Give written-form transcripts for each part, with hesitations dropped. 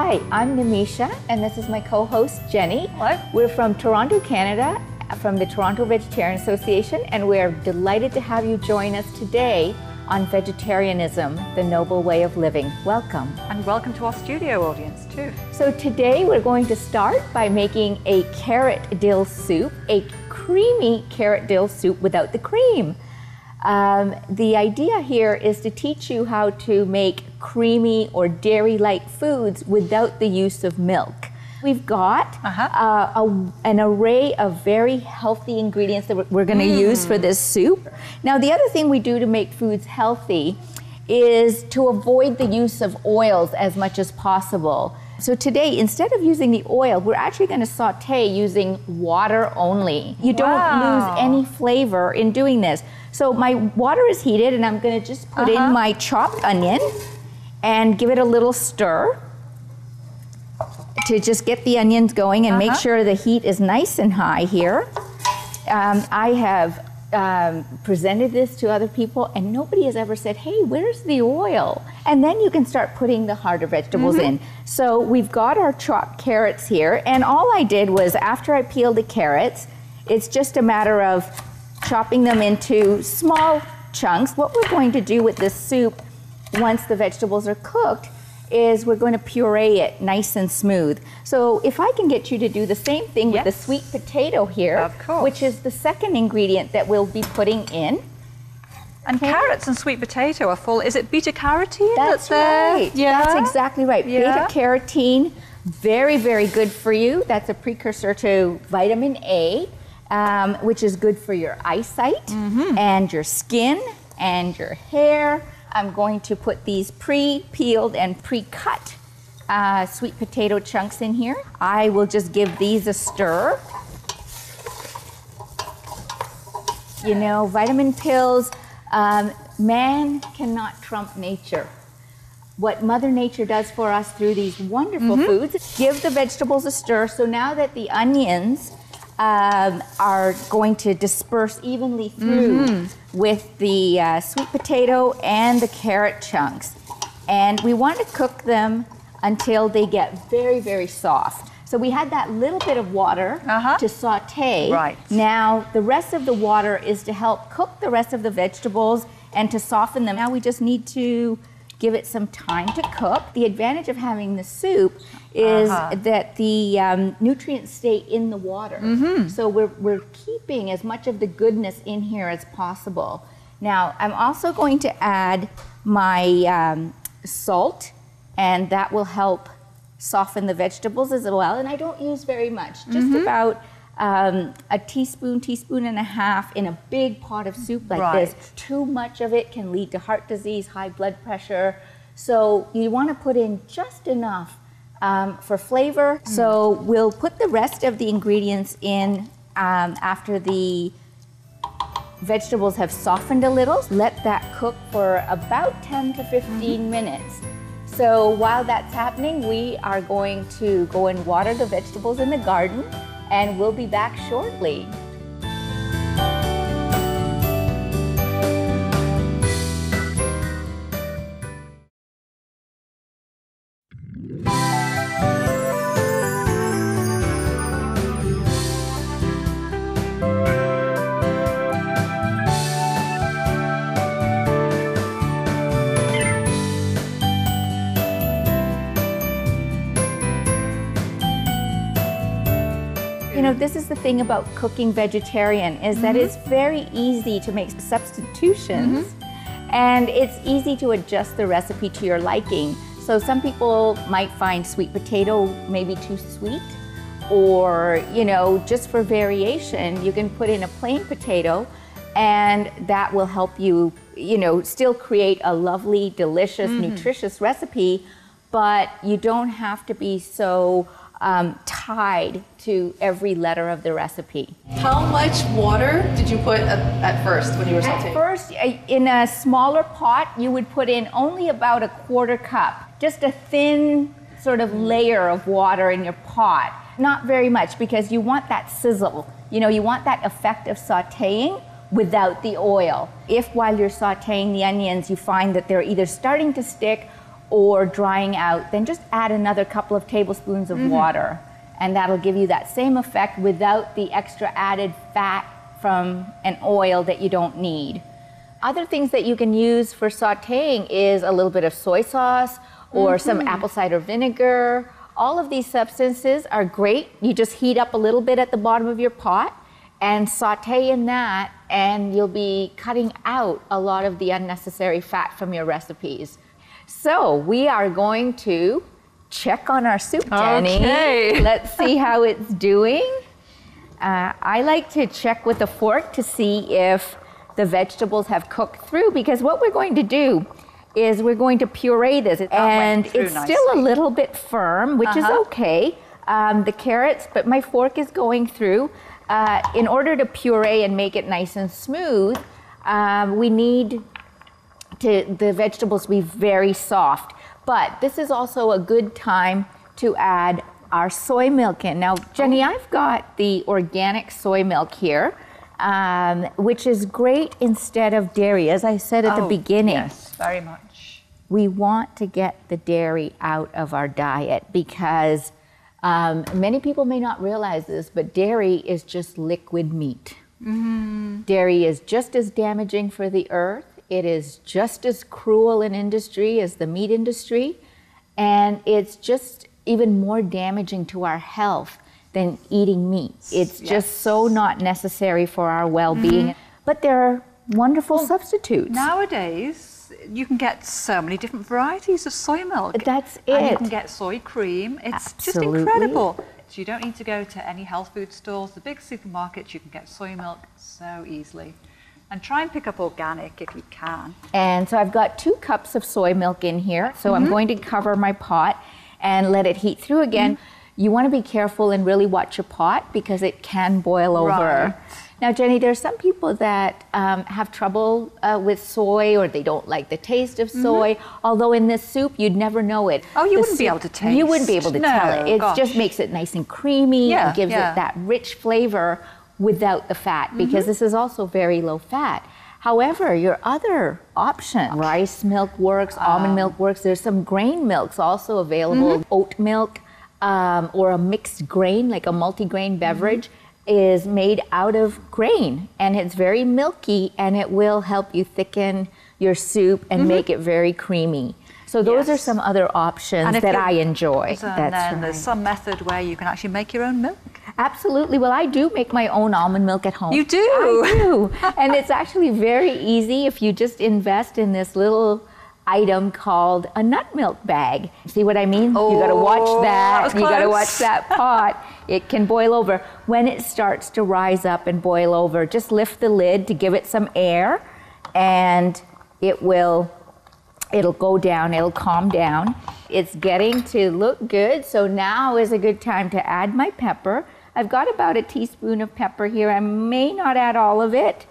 Hi, I'm Nimisha, and this is my co-host, Jenny. Hello. We're from Toronto, Canada, from the Toronto Vegetarian Association, and we're delighted to have you join us today on Vegetarianism, the Noble Way of Living. Welcome. And welcome to our studio audience too. So today we're going to start by making a carrot dill soup, a creamy carrot dill soup without the cream. The idea here is to teach you how to make creamy or dairy-like foods without the use of milk. We've got an array of very healthy ingredients that we're going to use for this soup. Now, the other thing we do to make foods healthy is to avoid the use of oils as much as possible. So today, instead of using the oil, we're actually going to saute using water only. You don't lose any flavor in doing this. So my water is heated, and I'm going to just put in my chopped onion and give it a little stir to just get the onions going and make sure the heat is nice and high here. I have presented this to other people, and nobody has ever said, hey, where's the oil? And then you can start putting the harder vegetables in. So we've got our chopped carrots here, and all I did was, after I peeled the carrots, it's just a matter of chopping them into small chunks. What we're going to do with this soup, once the vegetables are cooked, is we're going to puree it nice and smooth. So if I can get you to do the same thing with the sweet potato here, which is the second ingredient that we'll be putting in. And carrots and sweet potato are full, is it beta carotene that's right? Yeah. That's exactly right. Yeah. Beta carotene, very, very good for you. That's a precursor to vitamin A, which is good for your eyesight and your skin and your hair. I'm going to put these pre-peeled and pre-cut sweet potato chunks in here. I will just give these a stir. You know, vitamin pills, man cannot trump nature. What Mother Nature does for us through these wonderful foods, give the vegetables a stir. So now that the onions are going to disperse evenly through with the sweet potato and the carrot chunks. And we want to cook them until they get very, very soft. So we had that little bit of water to saute. Right. Now the rest of the water is to help cook the rest of the vegetables and to soften them. Now we just need to give it some time to cook. The advantage of having the soup is that the nutrients stay in the water. So we're keeping as much of the goodness in here as possible. Now, I'm also going to add my salt, and that will help soften the vegetables as well. And I don't use very much, just about a teaspoon and a half in a big pot of soup like this. Too much of it can lead to heart disease, high blood pressure. So you want to put in just enough for flavor. So we'll put the rest of the ingredients in after the vegetables have softened a little. Let that cook for about 10 to 15 minutes. So while that's happening, we are going to go and water the vegetables in the garden, and we'll be back shortly. You know, this is the thing about cooking vegetarian, is that it's very easy to make substitutions and it's easy to adjust the recipe to your liking. So some people might find sweet potato maybe too sweet, or, you know, just for variation, you can put in a plain potato, and that will help you, you know, still create a lovely, delicious, nutritious recipe, but you don't have to be so tied to every letter of the recipe. How much water did you put at first when you were sauteing? At first, in a smaller pot, you would put in only about a 1/4 cup, just a thin sort of layer of water in your pot. Not very much, because you want that sizzle. You know, you want that effect of sauteing without the oil. If while you're sauteing the onions, you find that they're either starting to stick or drying out, then just add another couple of tablespoons of water, and that'll give you that same effect without the extra added fat from an oil that you don't need. Other things that you can use for sautéing is a little bit of soy sauce or some apple cider vinegar. All of these substances are great. You just heat up a little bit at the bottom of your pot and sauté in that, and you'll be cutting out a lot of the unnecessary fat from your recipes. So we are going to check on our soup, Jenny. Okay. Let's see how it's doing. I like to check with a fork to see if the vegetables have cooked through, because what we're going to do is we're going to puree this, and it's still a little bit firm, which is okay. The carrots, but my fork is going through. In order to puree and make it nice and smooth, we need the vegetables to be very soft. But this is also a good time to add our soy milk in. Now, Jenny, I've got the organic soy milk here, which is great instead of dairy. As I said at the beginning, yes, very much. We want to get the dairy out of our diet because many people may not realize this, but dairy is just liquid meat. Dairy is just as damaging for the earth. It is just as cruel an industry as the meat industry, and it's just even more damaging to our health than eating meat. It's just so not necessary for our well-being. But there are wonderful substitutes. Nowadays, you can get so many different varieties of soy milk. That's it. And you can get soy cream. It's just incredible. So you don't need to go to any health food stores. The big supermarkets, you can get soy milk so easily. And try and pick up organic if you can. And so I've got 2 cups of soy milk in here. So I'm going to cover my pot and let it heat through again. You want to be careful and really watch your pot because it can boil over. Right. Now, Jenny, there's some people that have trouble with soy, or they don't like the taste of soy. Although in this soup, you'd never know it. Oh, you wouldn't be able to taste. You wouldn't be able to tell it. It just makes it nice and creamy and gives it that rich flavor without the fat, because this is also very low fat. However, your other option, rice milk works, almond milk works. There's some grain milks also available. Oat milk or a mixed grain, like a multi-grain beverage, is made out of grain, and it's very milky, and it will help you thicken your soup and make it very creamy. So those are some other options that I enjoy. And then there's some method where you can actually make your own milk. Absolutely. Well, I do make my own almond milk at home. You do? I do. And it's actually very easy if you just invest in this little item called a nut milk bag. See what I mean? Oh, you got to watch that. You got to watch that pot. It can boil over. When it starts to rise up and boil over, just lift the lid to give it some air, and it'll go down, it'll calm down. It's getting to look good, so now is a good time to add my pepper. I've got about a teaspoon of pepper here. I may not add all of it.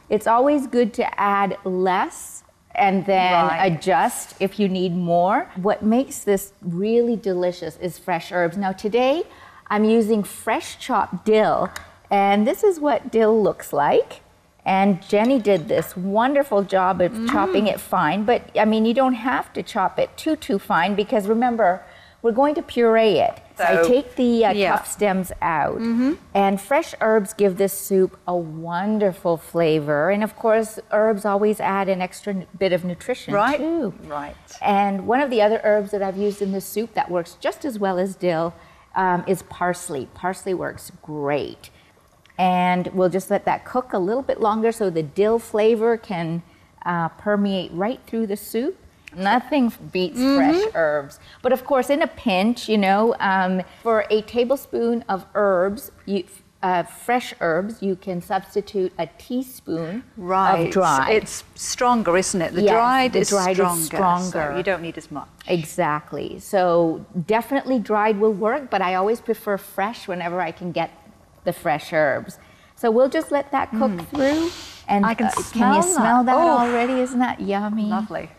It's always good to add less and then adjust if you need more. What makes this really delicious is fresh herbs. Now today, I'm using fresh chopped dill, and this is what dill looks like. And Jenny did this wonderful job of chopping it fine, but I mean, you don't have to chop it too fine, because remember, we're going to puree it. So I take the tough stems out, and fresh herbs give this soup a wonderful flavor. And of course, herbs always add an extra bit of nutrition too. Right. And one of the other herbs that I've used in this soup that works just as well as dill is parsley. Parsley works great. And we'll just let that cook a little bit longer so the dill flavor can permeate right through the soup. Nothing beats fresh herbs. But of course, in a pinch, you know, for a tablespoon of herbs, fresh herbs, you can substitute a teaspoon of dried. It's stronger, isn't it? The dried is stronger. So you don't need as much. Exactly. So definitely dried will work, but I always prefer fresh whenever I can get the fresh herbs. So we'll just let that cook through. And I can can you smell that already? Isn't that yummy? Lovely.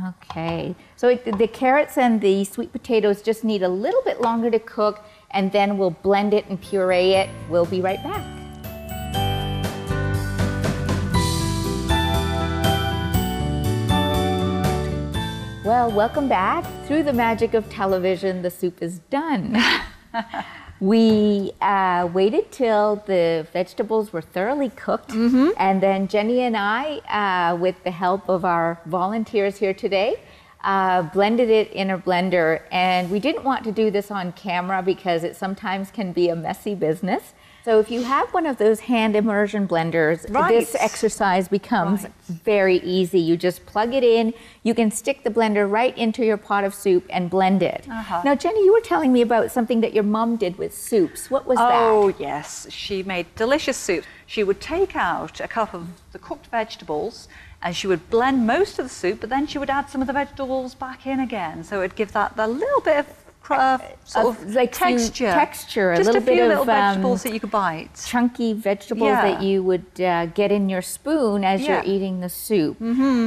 Okay. So the carrots and the sweet potatoes just need a little bit longer to cook, and then we'll blend it and puree it. We'll be right back. Well, welcome back. Through the magic of television, the soup is done. We waited till the vegetables were thoroughly cooked, and then Jenny and I, with the help of our volunteers here today, blended it in a blender. And we didn't want to do this on camera because it sometimes can be a messy business. So if you have one of those hand immersion blenders, this exercise becomes very easy. You just plug it in, you can stick the blender right into your pot of soup and blend it. Now, Jenny, you were telling me about something that your mom did with soups. What was that? Oh, yes. She made delicious soup. She would take out a cup of the cooked vegetables and she would blend most of the soup, but then she would add some of the vegetables back in again. So it'd give that little bit of sort of like texture, a just little a few bit little of vegetables that you could bite, chunky vegetables that you would get in your spoon as you're eating the soup.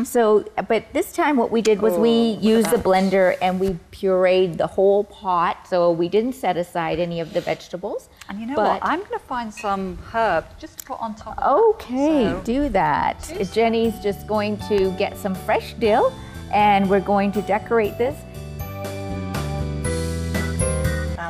So, but this time what we did was we used the blender and we pureed the whole pot. So we didn't set aside any of the vegetables. And you know what? I'm going to find some herbs just to put on top. Okay, do that. Jenny's just going to get some fresh dill, and we're going to decorate this.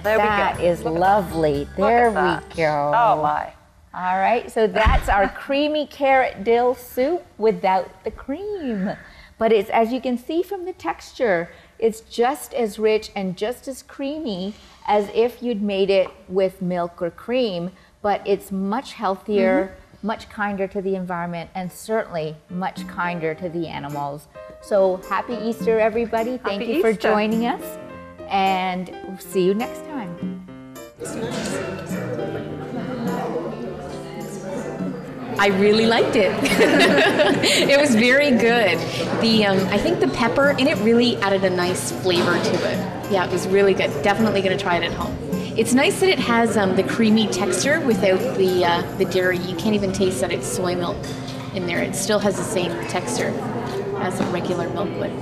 There that we go. Is lovely. There we go. Oh my. All right, so that's our creamy carrot dill soup without the cream. But it's, as you can see from the texture, it's just as rich and just as creamy as if you'd made it with milk or cream, but it's much healthier, much kinder to the environment, and certainly much kinder to the animals. So happy Easter, everybody. Thank you for joining us. And we'll see you next time. I really liked it. It was very good. I think the pepper in it really added a nice flavor to it. Yeah, it was really good. Definitely going to try it at home. It's nice that it has the creamy texture without the dairy. You can't even taste that it's soy milk in there. It still has the same texture as a regular milk would.